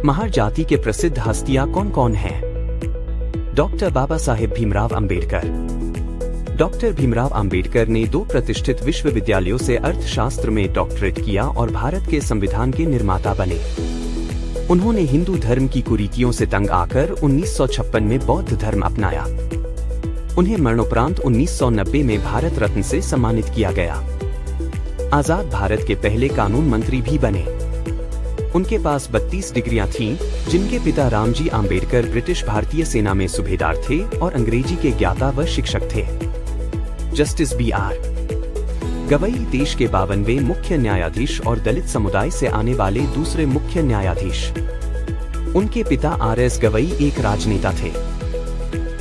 महार जाति के प्रसिद्ध हस्तियां कौन कौन हैं? डॉक्टर बाबा साहेब भीमराव अंबेडकर। डॉक्टर भीमराव अंबेडकर ने 2 प्रतिष्ठित विश्वविद्यालयों से अर्थशास्त्र में डॉक्टरेट किया और भारत के संविधान के निर्माता बने। उन्होंने हिंदू धर्म की कुरीतियों से तंग आकर 1956 में बौद्ध धर्म अपनाया। उन्हें मरणोपरांत 1990 में भारत रत्न से सम्मानित किया गया। आजाद भारत के पहले कानून मंत्री भी बने। उनके पास 32 डिग्रियां थीं, जिनके पिता रामजी आंबेडकर ब्रिटिश भारतीय सेना में सूबेदार थे और अंग्रेजी के ज्ञाता व शिक्षक थे। Justice B.R. गवई देश के 52वें मुख्य न्यायाधीश और दलित समुदाय से आने वाले दूसरे मुख्य न्यायाधीश। उनके पिता R.S. गवई एक राजनेता थे।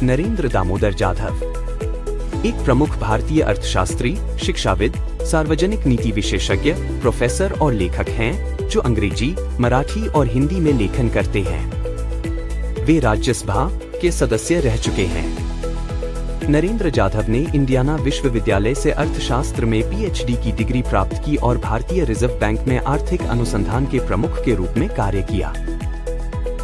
नरेंद्र दामोदर जाधव एक प्रमुख भारतीय अर्थशास्त्री, शिक्षाविद, सार्वजनिक नीति विशेषज्ञ, प्रोफेसर और लेखक हैं, जो अंग्रेजी, मराठी और हिंदी में लेखन करते हैं। वे राज्यसभा के सदस्य रह चुके हैं। नरेंद्र जाधव ने इंडियाना विश्वविद्यालय से अर्थशास्त्र में PhD की डिग्री प्राप्त की और भारतीय रिजर्व बैंक में आर्थिक अनुसंधान के प्रमुख के रूप में कार्य किया।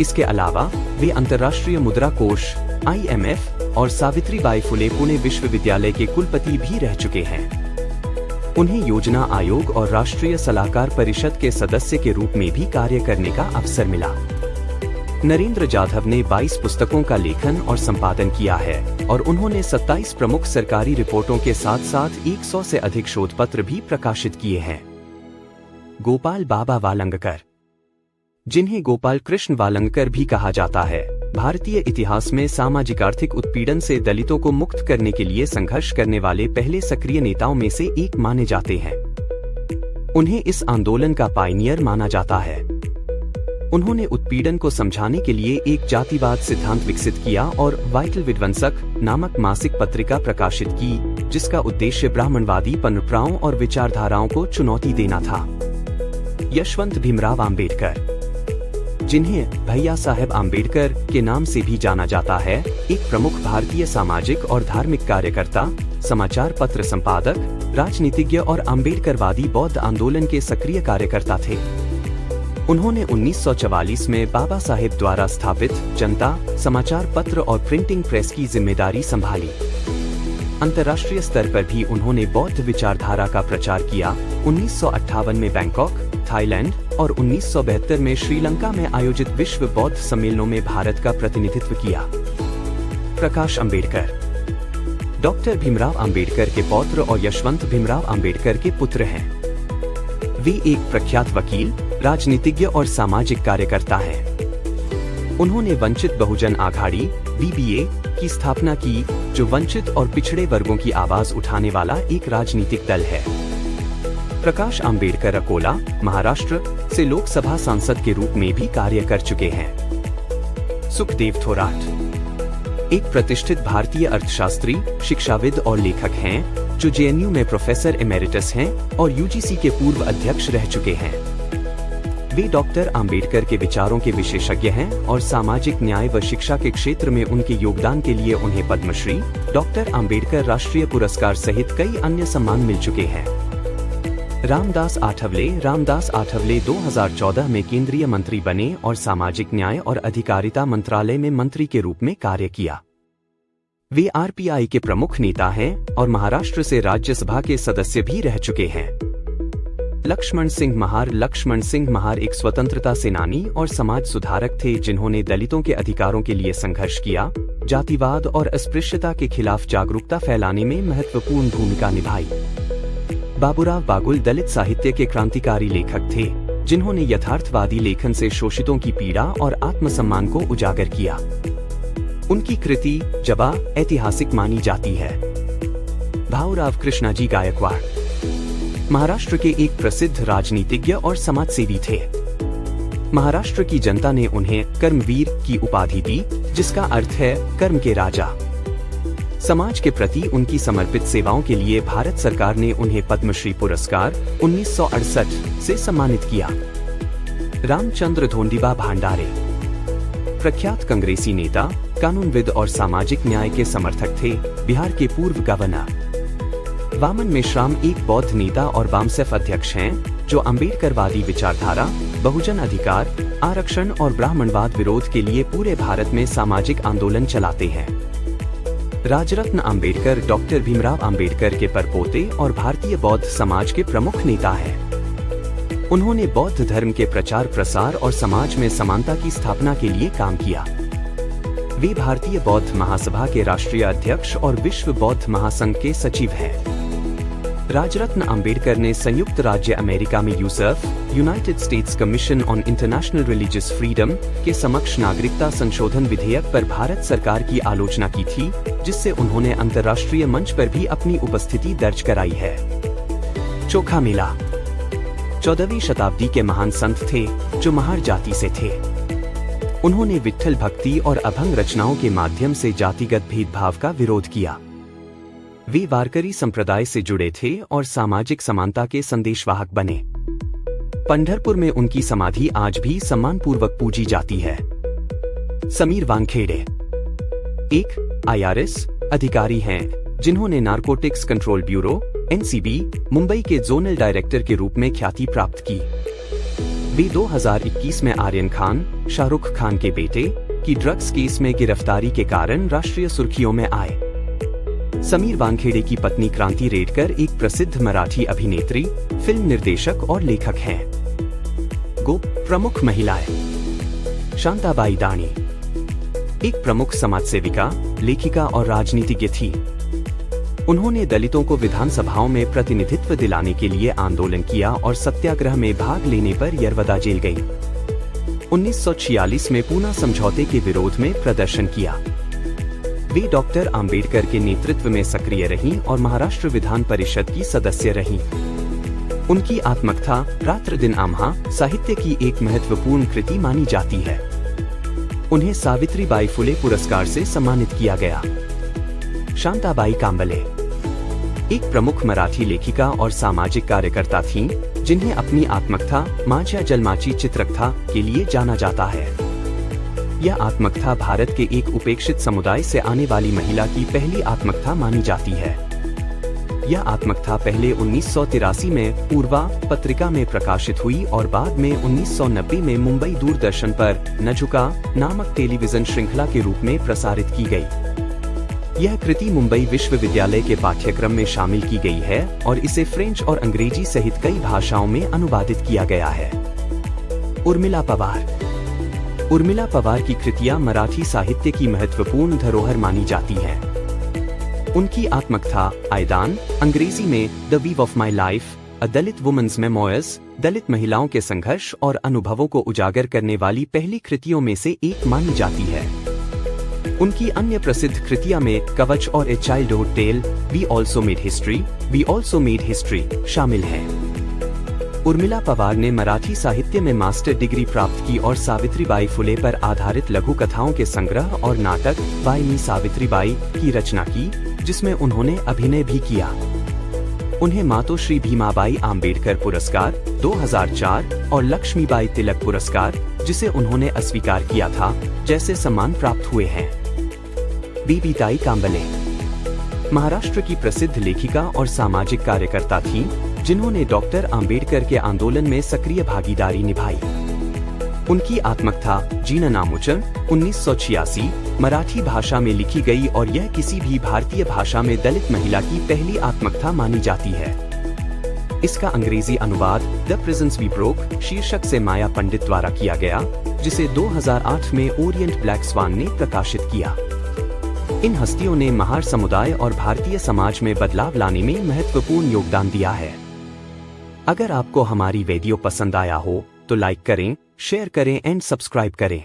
इसके अलावा वे अंतर्राष्ट्रीय मुद्रा कोष IMF और सावित्रीबाई फुले पुणे विश्वविद्यालय के कुलपति भी रह चुके हैं। उन्हें योजना आयोग और राष्ट्रीय सलाहकार परिषद के सदस्य के रूप में भी कार्य करने का अवसर मिला। नरेंद्र जाधव ने 22 पुस्तकों का लेखन और संपादन किया है और उन्होंने 27 प्रमुख सरकारी रिपोर्टों के साथ साथ 100 से अधिक शोध पत्र भी प्रकाशित किए हैं। गोपाल बाबा वालंगकर, जिन्हें गोपाल कृष्ण वालंगकर भी कहा जाता है, भारतीय इतिहास में सामाजिक आर्थिक उत्पीड़न से दलितों को मुक्त करने के लिए संघर्ष करने वाले पहले सक्रिय नेताओं में से एक माने जाते हैं। उन्हें इस आंदोलन का पायनियर माना जाता है। उन्होंने उत्पीड़न को समझाने के लिए एक जातिवाद सिद्धांत विकसित किया और वाइटल विध्वंसक नामक मासिक पत्रिका प्रकाशित की, जिसका उद्देश्य ब्राह्मणवादी परंपराओं और विचारधाराओं को चुनौती देना था। यशवंत भीमराव अंबेडकर, जिन्हें भैया साहेब आंबेडकर के नाम से भी जाना जाता है, एक प्रमुख भारतीय सामाजिक और धार्मिक कार्यकर्ता, समाचार पत्र संपादक, राजनीतिज्ञ और अम्बेडकरवादी बौद्ध आंदोलन के सक्रिय कार्यकर्ता थे। उन्होंने 1944 में बाबा साहेब द्वारा स्थापित जनता समाचार पत्र और प्रिंटिंग प्रेस की जिम्मेदारी संभाली। अंतर्राष्ट्रीय स्तर पर भी उन्होंने बौद्ध विचारधारा का प्रचार किया। 1958 में बैंकॉक, थाईलैंड और 1972 में श्रीलंका में आयोजित विश्व बौद्ध सम्मेलनों में भारत का प्रतिनिधित्व किया। प्रकाश अंबेडकर, डॉक्टर भीमराव अंबेडकर के पौत्र और यशवंत भीमराव अंबेडकर के पुत्र हैं। वे एक प्रख्यात वकील, राजनीतिज्ञ और सामाजिक कार्यकर्ता हैं। उन्होंने वंचित बहुजन आघाड़ी (VBA) की स्थापना की, जो वंचित और पिछड़े वर्गों की आवाज उठाने वाला एक राजनीतिक दल है। प्रकाश अंबेडकर अकोला, महाराष्ट्र से लोकसभा सांसद के रूप में भी कार्य कर चुके हैं। सुखदेव थोराट एक प्रतिष्ठित भारतीय अर्थशास्त्री, शिक्षाविद और लेखक हैं, जो JNU में प्रोफेसर एमेरिटस हैं और UGC के पूर्व अध्यक्ष रह चुके हैं। वे डॉक्टर अंबेडकर के विचारों के विशेषज्ञ हैं और सामाजिक न्याय व शिक्षा के क्षेत्र में उनके योगदान के लिए उन्हें पद्मश्री, डॉक्टर अंबेडकर राष्ट्रीय पुरस्कार सहित कई अन्य सम्मान मिल चुके हैं। रामदास आठवले 2014 में केंद्रीय मंत्री बने और सामाजिक न्याय और अधिकारिता मंत्रालय में मंत्री के रूप में कार्य किया। वे RPI के प्रमुख नेता हैं और महाराष्ट्र से राज्यसभा के सदस्य भी रह चुके हैं। लक्ष्मण सिंह महार एक स्वतंत्रता सेनानी और समाज सुधारक थे, जिन्होंने दलितों के अधिकारों के लिए संघर्ष किया, जातिवाद और अस्पृश्यता के खिलाफ जागरूकता फैलाने में महत्वपूर्ण भूमिका निभाई। बाबूराव बागुल दलित साहित्य के क्रांतिकारी लेखक थे, जिन्होंने यथार्थवादी लेखन से शोषितों की पीड़ा और आत्मसम्मान को उजागर किया। उनकी कृति जबा ऐतिहासिक मानी जाती है। भाऊराव कृष्णाजी गायकवाड़ महाराष्ट्र के एक प्रसिद्ध राजनीतिज्ञ और समाजसेवी थे। महाराष्ट्र की जनता ने उन्हें कर्मवीर की उपाधि दी, जिसका अर्थ है कर्म के राजा। समाज के प्रति उनकी समर्पित सेवाओं के लिए भारत सरकार ने उन्हें पद्मश्री पुरस्कार 1968 से सम्मानित किया। रामचंद्र धोंडिबा भांडारे प्रख्यात कांग्रेसी नेता, कानूनविद और सामाजिक न्याय के समर्थक थे, बिहार के पूर्व गवर्नर। वामन मेश्राम एक बौद्ध नेता और बामसेफ अध्यक्ष हैं, जो अम्बेडकरवादी विचारधारा, बहुजन अधिकार, आरक्षण और ब्राह्मणवाद विरोध के लिए पूरे भारत में सामाजिक आंदोलन चलाते हैं। राजरत्न अंबेडकर डॉक्टर भीमराव अंबेडकर के परपोते और भारतीय बौद्ध समाज के प्रमुख नेता हैं। उन्होंने बौद्ध धर्म के प्रचार प्रसार और समाज में समानता की स्थापना के लिए काम किया। वे भारतीय बौद्ध महासभा के राष्ट्रीय अध्यक्ष और विश्व बौद्ध महासंघ के सचिव हैं। राजरत्न अंबेडकर ने संयुक्त राज्य अमेरिका में United states commission on international religious freedom के समक्ष नागरिकता संशोधन विधेयक पर भारत सरकार की आलोचना की थी, जिससे उन्होंने अंतर्राष्ट्रीय मंच पर भी अपनी उपस्थिति दर्ज कराई है। चोखा मेला 14वीं शताब्दी के महान संत थे, जो महार जाति से थे। उन्होंने विट्ठल भक्ति और अभंग रचनाओं के माध्यम से जातिगत भेदभाव का विरोध किया। वे वारकरी संप्रदाय से जुड़े थे और सामाजिक समानता के संदेशवाहक बने। पंढरपुर में उनकी समाधि आज भी सम्मानपूर्वक पूजी जाती है। समीर वानखेड़े एक IRS अधिकारी हैं, जिन्होंने narcotics control bureau NCB Mumbai के जोनल डायरेक्टर के रूप में ख्याति प्राप्त की। वे 2021 में आर्यन खान, शाहरुख खान के बेटे, की ड्रग्स केस में गिरफ्तारी के कारण राष्ट्रीय सुर्खियों में आए। समीर वानखेड़े की पत्नी क्रांति रेडकर एक प्रसिद्ध मराठी अभिनेत्री, फिल्म निर्देशक और लेखक हैं। प्रमुख महिलाएं। शांताबाई दानी एक प्रमुख समाजसेविका, लेखिका और राजनीतिज्ञ थी। उन्होंने दलितों को विधानसभाओं में प्रतिनिधित्व दिलाने के लिए आंदोलन किया और सत्याग्रह में भाग लेने पर यरवदा जेल गई। 1946 में पूना समझौते के विरोध में प्रदर्शन किया। वे डॉक्टर अंबेडकर के नेतृत्व में सक्रिय रहीं और महाराष्ट्र विधान परिषद की सदस्य रहीं। उनकी आत्मकथा रात्र दिन आम्हा साहित्य की एक महत्वपूर्ण कृति मानी जाती है। उन्हें सावित्रीबाई फुले पुरस्कार से सम्मानित किया गया। शांताबाई कांबले एक प्रमुख मराठी लेखिका और सामाजिक कार्यकर्ता थीं, जिन्हें अपनी आत्मकथा माझ्या जन्माची चित्रकथा के लिए जाना जाता है। यह आत्मकथा भारत के एक उपेक्षित समुदाय से आने वाली महिला की पहली आत्मकथा मानी जाती है। यह आत्मकथा पहले 1983 में पूर्वा पत्रिका में प्रकाशित हुई और बाद में 1990 में मुंबई दूरदर्शन पर नजुका नामक टेलीविजन श्रृंखला के रूप में प्रसारित की गई। यह कृति मुंबई विश्वविद्यालय के पाठ्यक्रम में शामिल की गई है और इसे फ्रेंच और अंग्रेजी सहित कई भाषाओं में अनुवादित किया गया है। उर्मिला पवार उर्मिला पवार की कृतियां मराठी साहित्य की महत्वपूर्ण धरोहर मानी जाती हैं। उनकी आत्मकथा आयदान, अंग्रेजी में the weave of my life, a Dalit women's memoirs, दलित महिलाओं के संघर्ष और अनुभवों को उजागर करने वाली पहली कृतियों में से एक मानी जाती है। उनकी अन्य प्रसिद्ध कृतियां में कवच और a childhood tale, we also made history शामिल हैं। उर्मिला पवार ने मराठी साहित्य में मास्टर डिग्री प्राप्त की और सावित्रीबाई फुले पर आधारित लघु कथाओं के संग्रह और नाटक बाय मी सावित्रीबाई की रचना की, जिसमें उन्होंने अभिनय भी किया। उन्हें मातोश्री भीमाबाई आम्बेडकर पुरस्कार 2004 और लक्ष्मीबाई तिलक पुरस्कार, जिसे उन्होंने अस्वीकार किया था, जैसे सम्मान प्राप्त हुए हैं। बीबीताई कांबले महाराष्ट्र की प्रसिद्ध लेखिका और सामाजिक कार्यकर्ता थीं, जिन्होंने डॉक्टर अंबेडकर के आंदोलन में सक्रिय भागीदारी निभाई। उनकी आत्मकथा जीना नामुचन 1986 मराठी भाषा में लिखी गई और यह किसी भी भारतीय भाषा में दलित महिला की पहली आत्मकथा मानी जाती है। इसका अंग्रेजी अनुवाद द प्रिजन्स वी ब्रोक शीर्षक से माया पंडित द्वारा किया गया, जिसे 2008 में ओरिएंट ब्लैक स्वान ने प्रकाशित किया। इन हस्तियों ने महार समुदाय और भारतीय समाज में बदलाव लाने में महत्वपूर्ण योगदान दिया है। अगर आपको हमारी वीडियो पसंद आया हो तो लाइक करें, शेयर करें एंड सब्सक्राइब करें।